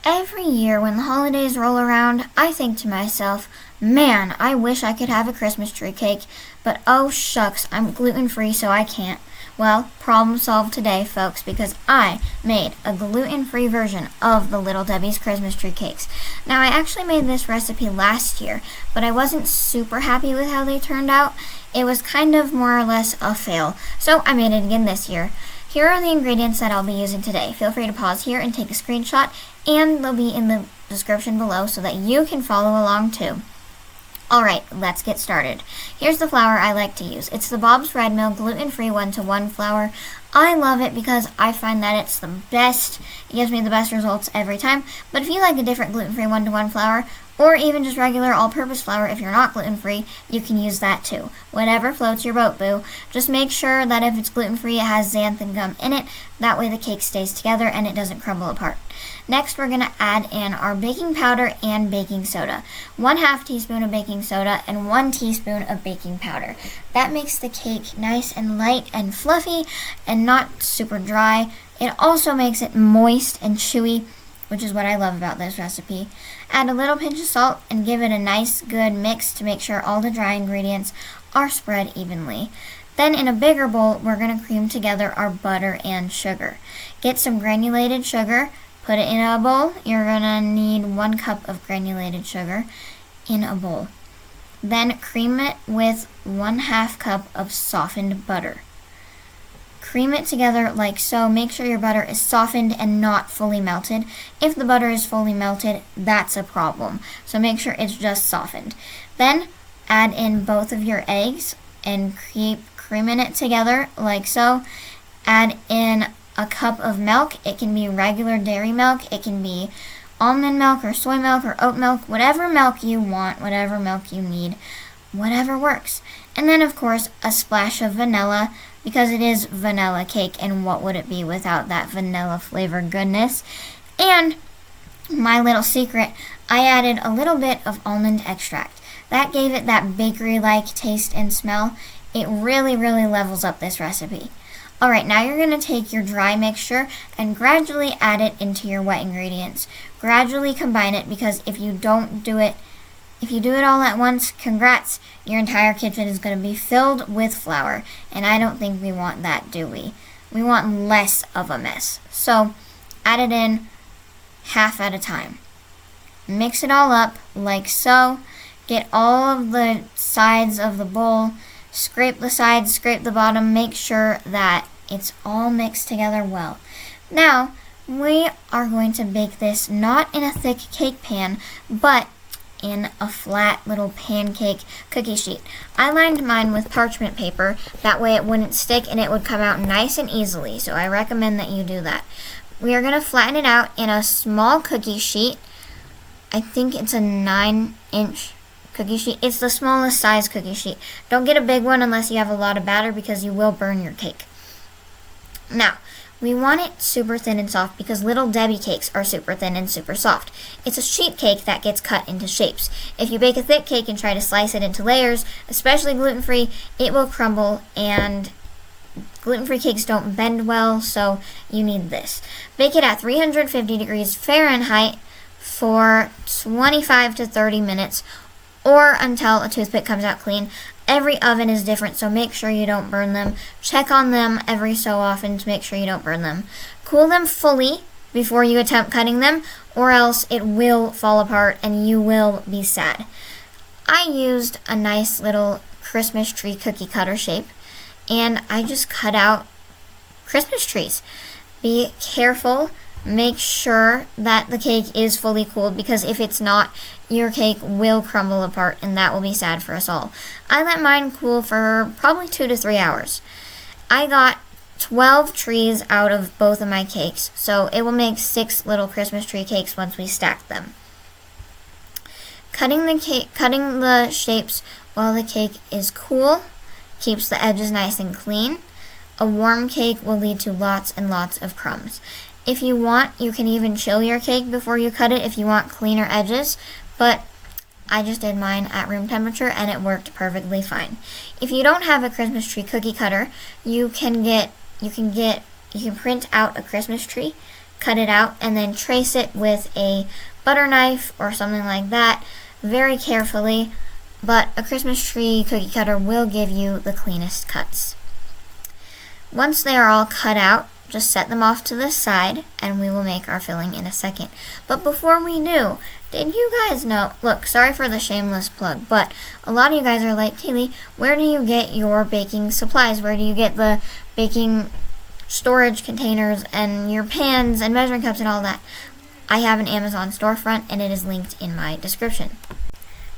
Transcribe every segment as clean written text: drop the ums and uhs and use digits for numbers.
Every year when the holidays roll around, I think to myself, man, I wish I could have a Christmas tree cake, but oh shucks, I'm gluten-free so I can't. Well, problem solved today, folks, because I made a gluten-free version of the Little Debbie's Christmas tree cakes. Now, I actually made this recipe last year, but I wasn't super happy with how they turned out. It was kind of more or less a fail, so I made it again this year. Here are the ingredients that I'll be using today. Feel free to pause here and take a screenshot, and they'll be in the description below so that you can follow along too. Alright, let's get started. Here's the flour I like to use. It's the Bob's Red Mill gluten-free 1-to-1 flour. I love it because I find that it's the best. It gives me the best results every time. But if you like a different gluten-free 1-to-1 flour, or even just regular all-purpose flour if you're not gluten-free, you can use that too. Whatever floats your boat, boo. Just make sure that if it's gluten-free, it has xanthan gum in it. That way the cake stays together and it doesn't crumble apart. Next, we're going to add in our baking powder and baking soda. 1/2 teaspoon of baking soda and 1 teaspoon of baking powder. That makes the cake nice and light and fluffy and not super dry. It also makes it moist and chewy, which is what I love about this recipe. Add a little pinch of salt and give it a nice good mix to make sure all the dry ingredients are spread evenly. Then in a bigger bowl, we're going to cream together our butter and sugar. Get some granulated sugar, put it in a bowl. You're going to need 1 cup of granulated sugar in a bowl. Then cream it with 1/2 cup of softened butter. Cream it together like so. Make sure your butter is softened and not fully melted. If the butter is fully melted, that's a problem. So make sure it's just softened. Then add in both of your eggs and keep creaming it together like so. Add in a cup of milk. It can be regular dairy milk. It can be almond milk or soy milk or oat milk. Whatever milk you want, whatever milk you need, whatever works. And then, of course, a splash of vanilla, because it is vanilla cake, and what would it be without that vanilla flavor goodness? And my little secret, I added a little bit of almond extract. That gave it that bakery-like taste and smell. It really, really levels up this recipe. Alright, now you're going to take your dry mixture and gradually add it into your wet ingredients. Gradually combine it, because if you do it all at once, congrats, your entire kitchen is going to be filled with flour, and I don't think we want that, do we? We want less of a mess. So, add it in half at a time. Mix it all up like so. Get all of the sides of the bowl. Scrape the sides, scrape the bottom. Make sure that it's all mixed together well. Now, we are going to bake this not in a thick cake pan, but in a flat little pancake cookie sheet. I lined mine with parchment paper. That way it wouldn't stick and it would come out nice and easily. So I recommend that you do that. We are going to flatten it out in a small cookie sheet. I think it's a 9-inch cookie sheet. It's the smallest size cookie sheet. Don't get a big one unless you have a lot of batter, because you will burn your cake. Now, we want it super thin and soft because Little Debbie cakes are super thin and super soft. It's a sheet cake that gets cut into shapes. If you bake a thick cake and try to slice it into layers, especially gluten-free, it will crumble, and gluten-free cakes don't bend well, so you need this. Bake it at 350 degrees Fahrenheit for 25 to 30 minutes, or until a toothpick comes out clean. Every oven is different, so make sure you don't burn them. Check on them every so often to make sure you don't burn them. Cool them fully before you attempt cutting them, or else it will fall apart and you will be sad. I used a nice little Christmas tree cookie cutter shape, and I just cut out Christmas trees. Be careful. Make sure that the cake is fully cooled, because if it's not, your cake will crumble apart, and that will be sad for us all. I let mine cool for probably 2 to 3 hours. I got 12 trees out of both of my cakes, so it will make 6 little Christmas tree cakes once we stack them. Cutting the shapes while the cake is cool keeps the edges nice and clean. A warm cake will lead to lots and lots of crumbs. If you want, you can even chill your cake before you cut it if you want cleaner edges, but I just did mine at room temperature and it worked perfectly fine. If you don't have a Christmas tree cookie cutter, you can print out a Christmas tree, cut it out, and then trace it with a butter knife or something like that very carefully, but a Christmas tree cookie cutter will give you the cleanest cuts. Once they are all cut out, just set them off to the side, and we will make our filling in a second. But before we do, did you guys know, look, sorry for the shameless plug, but a lot of you guys are like, Kaylee, where do you get your baking supplies? Where do you get the baking storage containers and your pans and measuring cups and all that? I have an Amazon storefront, and it is linked in my description.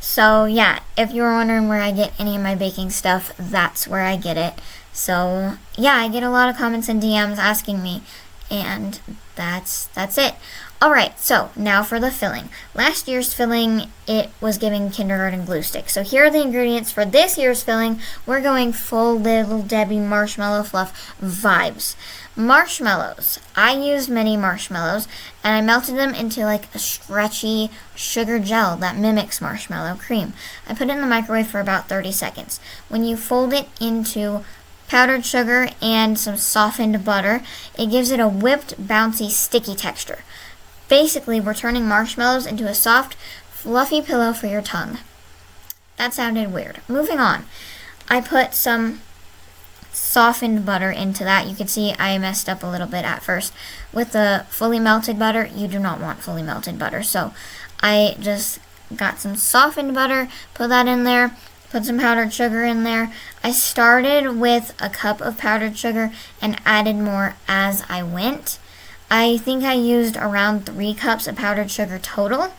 So yeah, if you were wondering where I get any of my baking stuff, that's where I get it. So yeah, I get a lot of comments and DMs asking me, and that's it. Alright, so now for the filling. Last year's filling, it was giving kindergarten glue sticks. So here are the ingredients for this year's filling. We're going full Little Debbie marshmallow fluff vibes. Marshmallows. I used mini marshmallows, and I melted them into like a stretchy sugar gel that mimics marshmallow cream. I put it in the microwave for about 30 seconds. When you fold it into powdered sugar and some softened butter, it gives it a whipped, bouncy, sticky texture. Basically, we're turning marshmallows into a soft, fluffy pillow for your tongue. That sounded weird. Moving on. I put some softened butter into that. You can see I messed up a little bit at first. With the fully melted butter, you do not want fully melted butter. So I just got some softened butter, put that in there, put some powdered sugar in there. I started with a cup of powdered sugar and added more as I went. I think I used around 3 cups of powdered sugar total,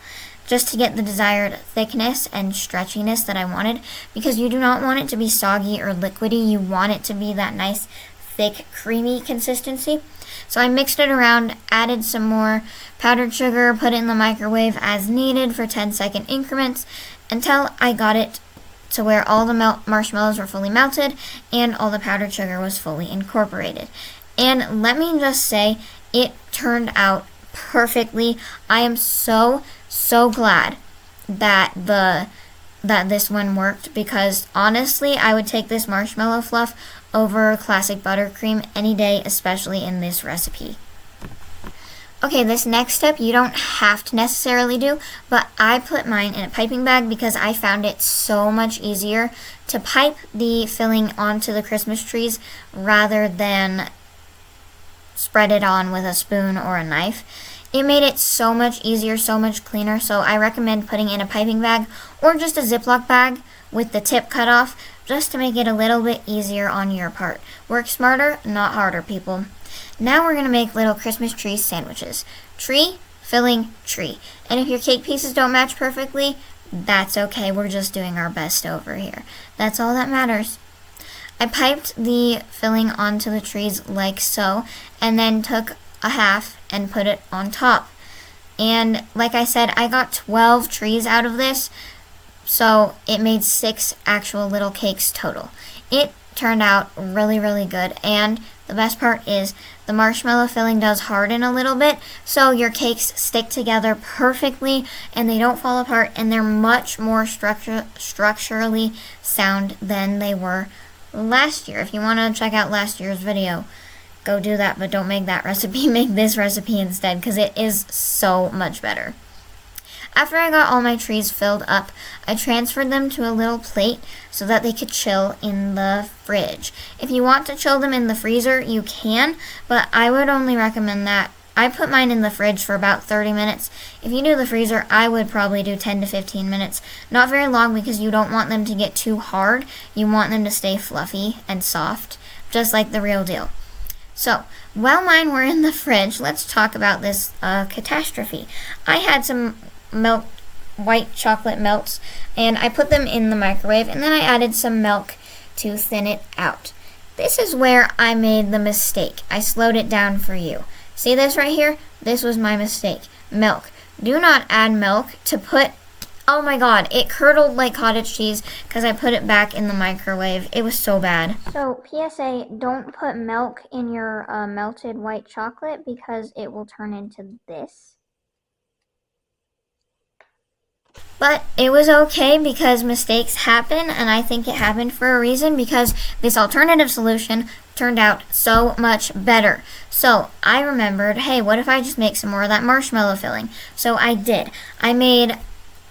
just to get the desired thickness and stretchiness that I wanted, because you do not want it to be soggy or liquidy. You want it to be that nice, thick, creamy consistency. So I mixed it around, added some more powdered sugar, put it in the microwave as needed for 10-second increments until I got it to where all the marshmallows were fully melted and all the powdered sugar was fully incorporated. And let me just say, it turned out perfectly. I am so glad that this one worked, because honestly, I would take this marshmallow fluff over classic buttercream any day, especially in this recipe. Okay, this next step you don't have to necessarily do, but I put mine in a piping bag because I found it so much easier to pipe the filling onto the Christmas trees rather than spread it on with a spoon or a knife. It made it so much easier, so much cleaner, so I recommend putting in a piping bag or just a Ziploc bag with the tip cut off, just to make it a little bit easier on your part. Work smarter, not harder, people. Now we're going to make little Christmas tree sandwiches. Tree, filling, tree. And if your cake pieces don't match perfectly, that's okay. We're just doing our best over here. That's all that matters. I piped the filling onto the trees like so, and then took a half and put it on top. And like I said, I got 12 trees out of this, so it made 6 actual little cakes total. It turned out really good, and the best part is the marshmallow filling does harden a little bit, so your cakes stick together perfectly and they don't fall apart, and they're much more structurally sound than they were last year. If you want to check out last year's video, go do that, but don't make that recipe. Make this recipe instead, because it is so much better. After I got all my trees filled up, I transferred them to a little plate so that they could chill in the fridge. If you want to chill them in the freezer, you can, but I would only recommend that. I put mine in the fridge for about 30 minutes. If you do the freezer, I would probably do 10 to 15 minutes. Not very long, because you don't want them to get too hard. You want them to stay fluffy and soft, just like the real deal. So, while mine were in the fridge, let's talk about this catastrophe. I had some white chocolate melts, and I put them in the microwave, and then I added some milk to thin it out. This is where I made the mistake. I slowed it down for you. See this right here? This was my mistake. Milk. Do not add milk to put... Oh my god, it curdled like cottage cheese because I put it back in the microwave. It was so bad. So, PSA, don't put milk in your melted white chocolate because it will turn into this. But it was okay, because mistakes happen, and I think it happened for a reason, because this alternative solution turned out so much better. So I remembered, hey, what if I just make some more of that marshmallow filling? So I did. I made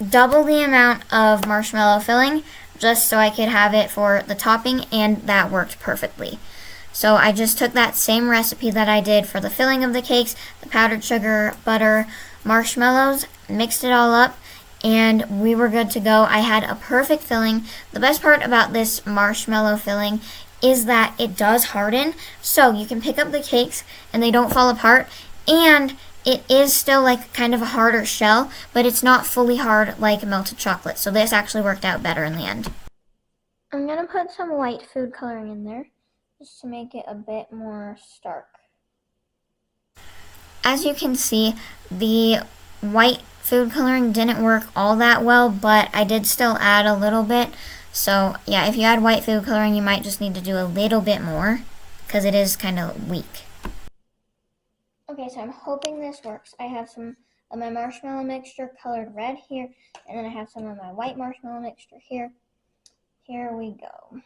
double the amount of marshmallow filling just so I could have it for the topping, and that worked perfectly. So I just took that same recipe that I did for the filling of the cakes, the powdered sugar, butter, marshmallows, mixed it all up, and we were good to go. I had a perfect filling. The best part about this marshmallow filling is that it does harden, so you can pick up the cakes and they don't fall apart, and it is still like kind of a harder shell, but it's not fully hard like melted chocolate, so this actually worked out better in the end. I'm going to put some white food coloring in there just to make it a bit more stark. As you can see, the white food coloring didn't work all that well, but I did still add a little bit. So yeah, if you add white food coloring, you might just need to do a little bit more because it is kind of weak. Okay, so I'm hoping this works. I have some of my marshmallow mixture colored red here, and then I have some of my white marshmallow mixture here. Here we go.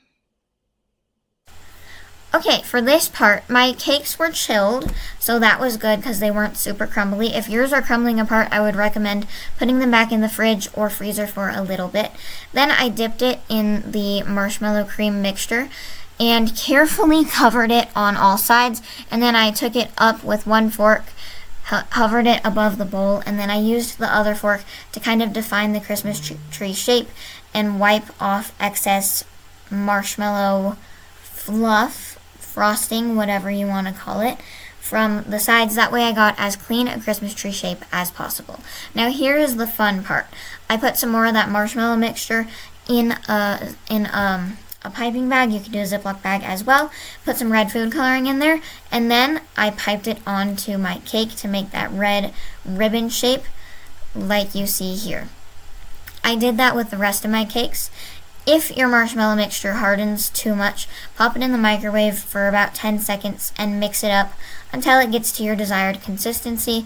Okay, for this part, my cakes were chilled, so that was good because they weren't super crumbly. If yours are crumbling apart, I would recommend putting them back in the fridge or freezer for a little bit. Then I dipped it in the marshmallow cream mixture and carefully covered it on all sides, and then I took it up with one fork, hovered it above the bowl, and then I used the other fork to kind of define the Christmas tree shape and wipe off excess marshmallow fluff, frosting, whatever you want to call it, from the sides. That way I got as clean a Christmas tree shape as possible. Now here is the fun part. I put some more of that marshmallow mixture in a piping bag. You could do a Ziploc bag as well. Put some red food coloring in there, and then I piped it onto my cake to make that red ribbon shape like you see here. I did that with the rest of my cakes. If your marshmallow mixture hardens too much, pop it in the microwave for about 10 seconds and mix it up until it gets to your desired consistency.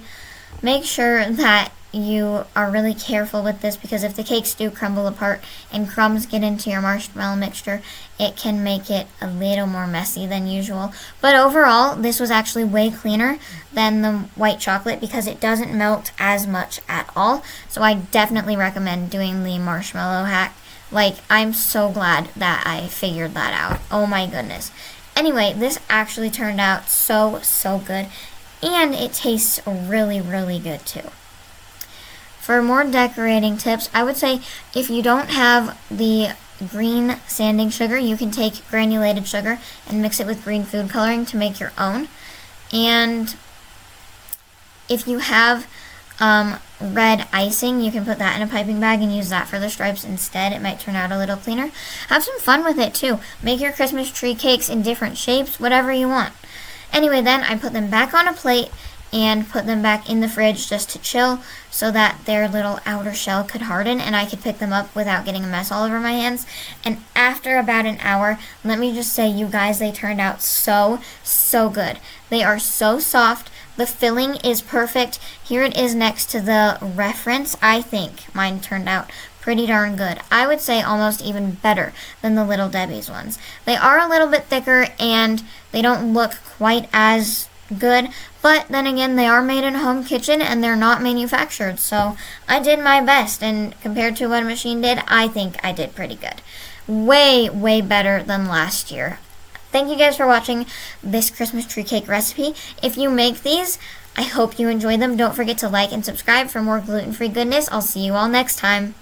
Make sure that you are really careful with this, because if the cakes do crumble apart and crumbs get into your marshmallow mixture, it can make it a little more messy than usual. But overall, this was actually way cleaner than the white chocolate because it doesn't melt as much at all. So I definitely recommend doing the marshmallow hack. Like, I'm so glad that I figured that out. Oh my goodness. Anyway, this actually turned out so good, and it tastes really, really good too. For more decorating tips, I would say if you don't have the green sanding sugar, you can take granulated sugar and mix it with green food coloring to make your own. And if you have red icing, you can put that in a piping bag and use that for the stripes instead. It might turn out a little cleaner. Have some fun with it too. Make your Christmas tree cakes in different shapes, whatever you want. Anyway, then I put them back on a plate and put them back in the fridge just to chill so that their little outer shell could harden and I could pick them up without getting a mess all over my hands. And after about an hour, let me just say, you guys, they turned out so good. They are so soft. The filling is perfect. Here it is next to the reference. I think mine turned out pretty darn good. I would say almost even better than the Little Debbie's ones. They are a little bit thicker and they don't look quite as good, but then again, they are made in a home kitchen and they're not manufactured, so I did my best, and compared to what a machine did, I think I did pretty good. Way better than last year. Thank you guys for watching this Christmas tree cake recipe. If you make these, I hope you enjoy them. Don't forget to like and subscribe for more gluten-free goodness. I'll see you all next time.